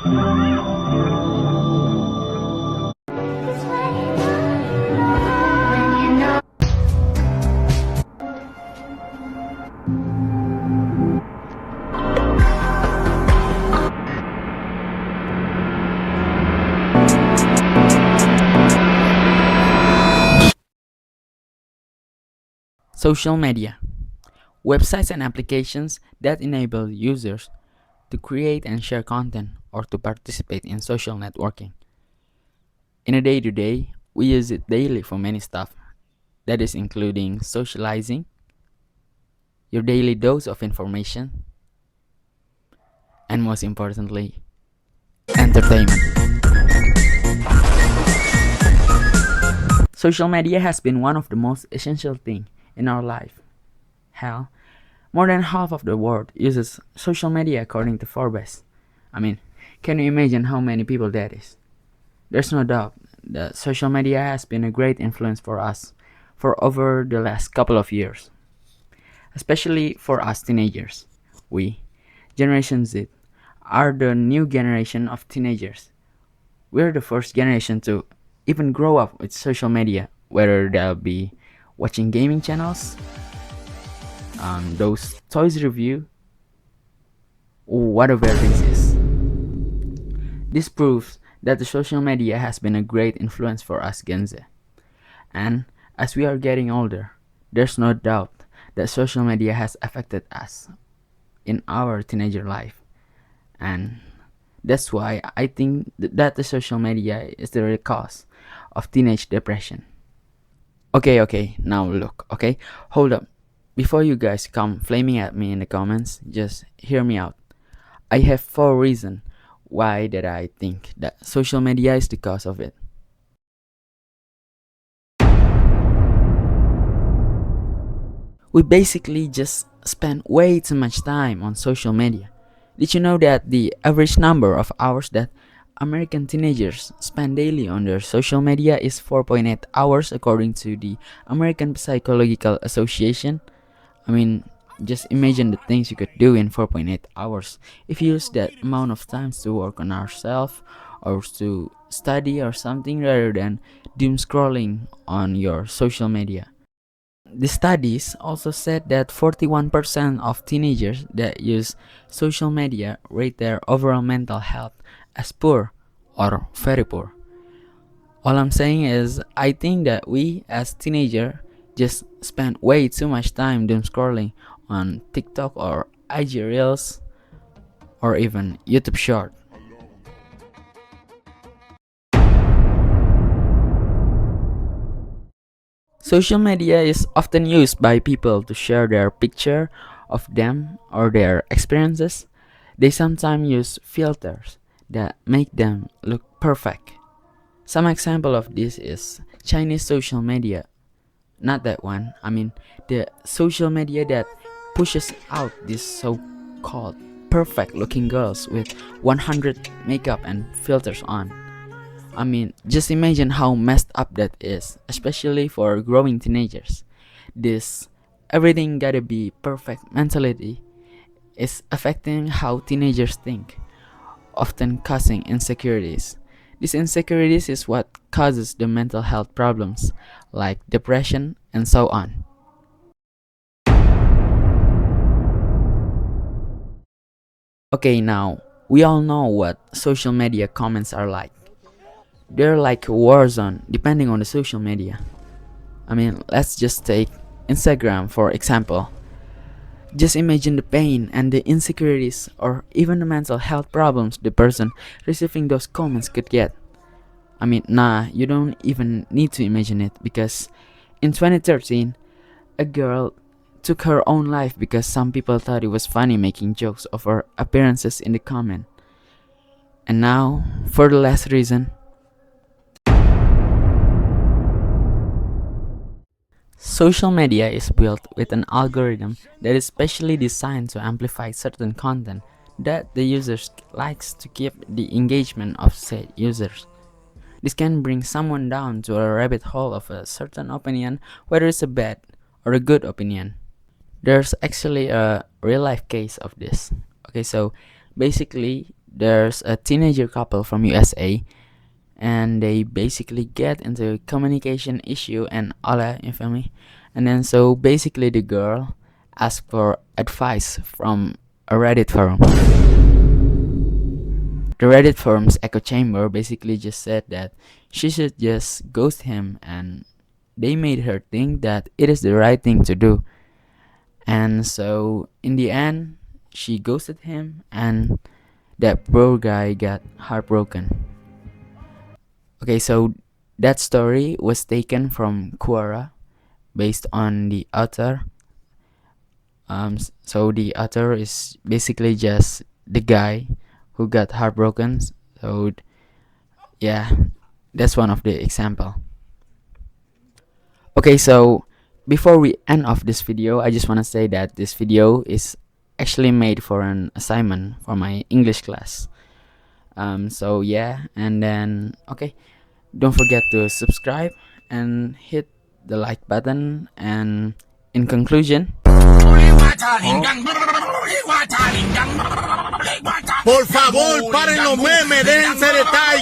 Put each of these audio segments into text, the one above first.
Social media. Websites and applications that enable users to create and share content or to participate in social networking. In a day-to-day, we use it daily for many stuff. That is including socializing, your daily dose of information, and most importantly, entertainment. Social media has been one of the most essential things in our life. Hell, more than half of the world uses social media according to Forbes. Can you imagine how many people that is? There's no doubt that social media has been a great influence for us for over the last couple of years, especially for us teenagers. We, Generation Z, are the new generation of teenagers. We're the first generation to even grow up with social media, whether they'll be watching gaming channels, those toys review, or whatever this is. This proves that the social media has been a great influence for us Gen Z. And as we are getting older, there's no doubt that social media has affected us in our teenager life. And that's why I think that the social media is the real cause of teenage depression. Okay, now look, okay? Hold up. Before you guys come flaming at me in the comments, just hear me out. I have 4 reasons why that I think that social media is the cause of it. We basically just spend way too much time on social media. Did you know that the average number of hours that American teenagers spend daily on their social media is 4.8 hours according to the American Psychological Association? Just imagine the things you could do in 4.8 hours if you use that amount of time to work on ourselves or to study or something rather than doom scrolling on your social media. The studies also said that 41% of teenagers that use social media rate their overall mental health as poor or very poor. All I'm saying is, I think that we as teenagers just spend way too much time doom scrolling on TikTok or IG Reels or even YouTube Short. Social media is often used by people to share their picture of them or their experiences. They sometimes use filters that make them look perfect. Some example of this is Chinese social media. Not that one. The social media that pushes out these so-called perfect looking girls with 100 makeup and filters on. Just imagine how messed up that is, especially for growing teenagers. This everything gotta be perfect mentality is affecting how teenagers think, often causing insecurities. These insecurities is what causes the mental health problems like depression and so on. Okay, now we all know what social media comments are like. They're like a war zone depending on the social media. Let's just take Instagram for example. Just imagine the pain and the insecurities or even the mental health problems the person receiving those comments could get. You don't even need to imagine it because in 2013, a girl took her own life because some people thought it was funny making jokes of her appearances in the comment. And now, for the last reason, social media is built with an algorithm that is specially designed to amplify certain content that the users likes to keep the engagement of said users. This can bring someone down to a rabbit hole of a certain opinion, whether it's a bad or a good opinion. There's actually a real life case of this. Okay, so basically there's a teenager couple from USA, and they basically get into a communication issue and all that, you feel me? And then so basically the girl asked for advice from a Reddit forum. The Reddit forum's echo chamber basically just said that she should just ghost him, and they made her think that it is the right thing to do. And so in the end, she ghosted him, and that poor guy got heartbroken. Okay, so that story was taken from Quora, based on the author. So the author is basically just the guy who got heartbroken. So yeah, that's one of the example. Okay, so before we end off this video, I just want to say that this video is actually made for an assignment for my English class. So yeah, and then okay, don't forget to subscribe and hit the like button. And in conclusion, por favor, paren los memes, déjense de estar.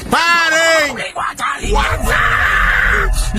¡Paren!